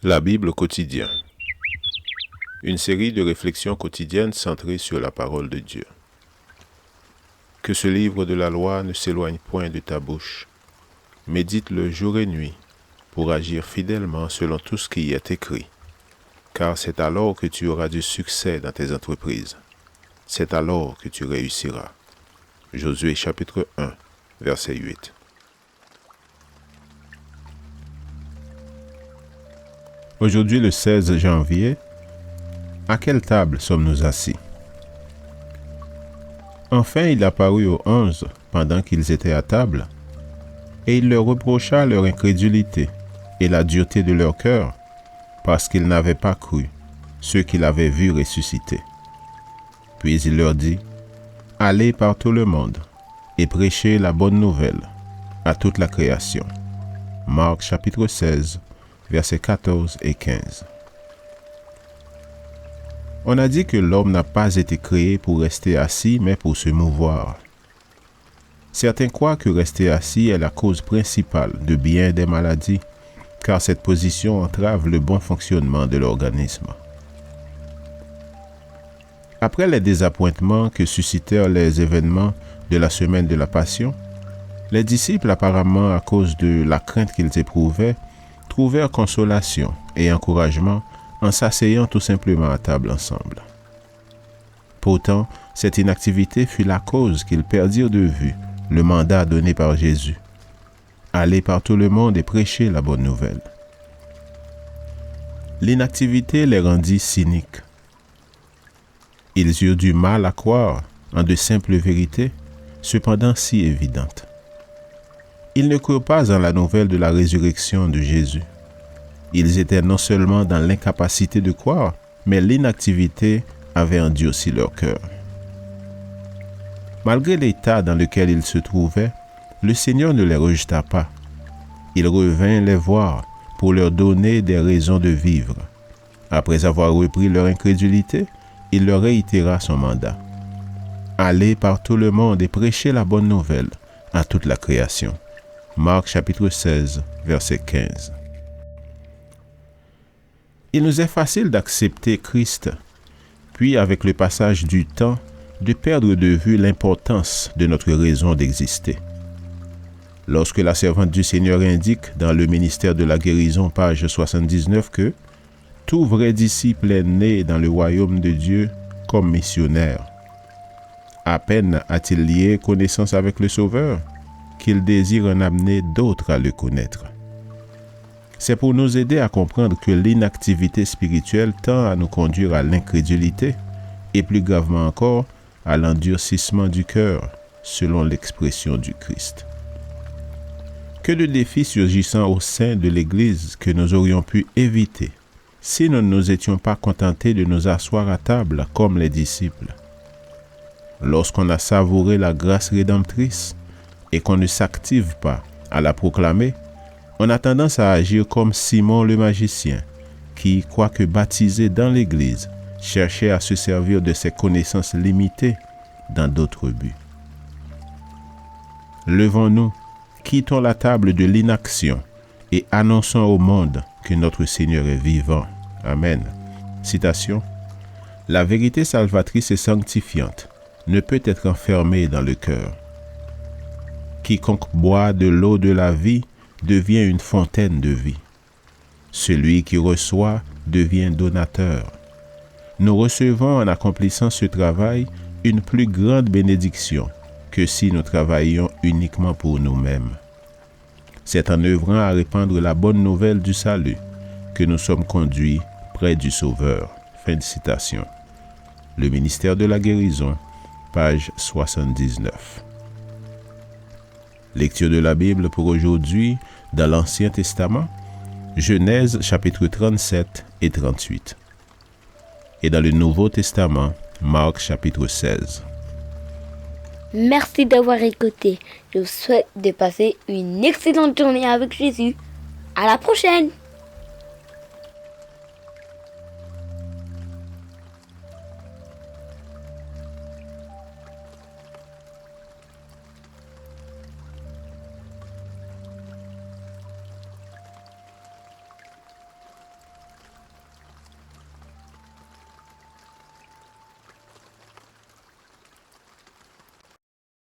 La Bible quotidien. Une série de réflexions quotidiennes centrées sur la parole de Dieu. Que ce livre de la loi ne s'éloigne point de ta bouche. Médite-le jour et nuit pour agir fidèlement selon tout ce qui y est écrit. Car c'est alors que tu auras du succès dans tes entreprises. C'est alors que tu réussiras. Josué chapitre 1, verset 8. Aujourd'hui, le 16 janvier, à quelle table sommes-nous assis? Enfin, il apparut aux 11 pendant qu'ils étaient à table, et il leur reprocha leur incrédulité et la dureté de leur cœur, parce qu'ils n'avaient pas cru ceux qu'il avait vus ressusciter. Puis il leur dit, « Allez par tout le monde et prêchez la bonne nouvelle à toute la création. » Marc chapitre 16, versets 14 et 15. On a dit que l'homme n'a pas été créé pour rester assis, mais pour se mouvoir. Certains croient que rester assis est la cause principale de bien des maladies, car cette position entrave le bon fonctionnement de l'organisme. Après les désappointements que suscitèrent les événements de la semaine de la Passion, les disciples, apparemment à cause de la crainte qu'ils éprouvaient, trouvèrent consolation et encouragement en s'asseyant tout simplement à table ensemble. Pourtant, cette inactivité fut la cause qu'ils perdirent de vue le mandat donné par Jésus. Aller par tout le monde et prêcher la bonne nouvelle. L'inactivité les rendit cyniques. Ils eurent du mal à croire en de simples vérités, cependant si évidentes. Ils ne crurent pas en la nouvelle de la résurrection de Jésus. Ils étaient non seulement dans l'incapacité de croire, mais l'inactivité avait endurci leur cœur. Malgré l'état dans lequel ils se trouvaient, le Seigneur ne les rejeta pas. Il revint les voir pour leur donner des raisons de vivre. Après avoir repris leur incrédulité, il leur réitéra son mandat. Allez par tout le monde et prêchez la bonne nouvelle à toute la création. Marc chapitre 16, verset 15. Il nous est facile d'accepter Christ, puis avec le passage du temps, de perdre de vue l'importance de notre raison d'exister. Lorsque la servante du Seigneur indique dans le ministère de la guérison, page 79, que tout vrai disciple est né dans le royaume de Dieu comme missionnaire. À peine a-t-il lié connaissance avec le Sauveur qu'il désire en amener d'autres à le connaître. C'est pour nous aider à comprendre que l'inactivité spirituelle tend à nous conduire à l'incrédulité et plus gravement encore à l'endurcissement du cœur, selon l'expression du Christ. Que de défis surgissant au sein de l'Église que nous aurions pu éviter si nous ne nous étions pas contentés de nous asseoir à table comme les disciples. Lorsqu'on a savouré la grâce rédemptrice et qu'on ne s'active pas à la proclamer, on a tendance à agir comme Simon le magicien, qui, quoique baptisé dans l'Église, cherchait à se servir de ses connaissances limitées dans d'autres buts. Levons-nous, quittons la table de l'inaction et annonçons au monde que notre Seigneur est vivant. Amen. Citation. La vérité salvatrice et sanctifiante ne peut être enfermée dans le cœur. Quiconque boit de l'eau de la vie devient une fontaine de vie. Celui qui reçoit devient donateur. Nous recevons en accomplissant ce travail une plus grande bénédiction que si nous travaillions uniquement pour nous-mêmes. C'est en œuvrant à répandre la bonne nouvelle du salut que nous sommes conduits près du Sauveur. Fin de citation. Le ministère de la guérison, page 79. Lecture de la Bible pour aujourd'hui dans l'Ancien Testament, Genèse chapitre 37 et 38. Et dans le Nouveau Testament, Marc chapitre 16. Merci d'avoir écouté. Je vous souhaite de passer une excellente journée avec Jésus. À la prochaine!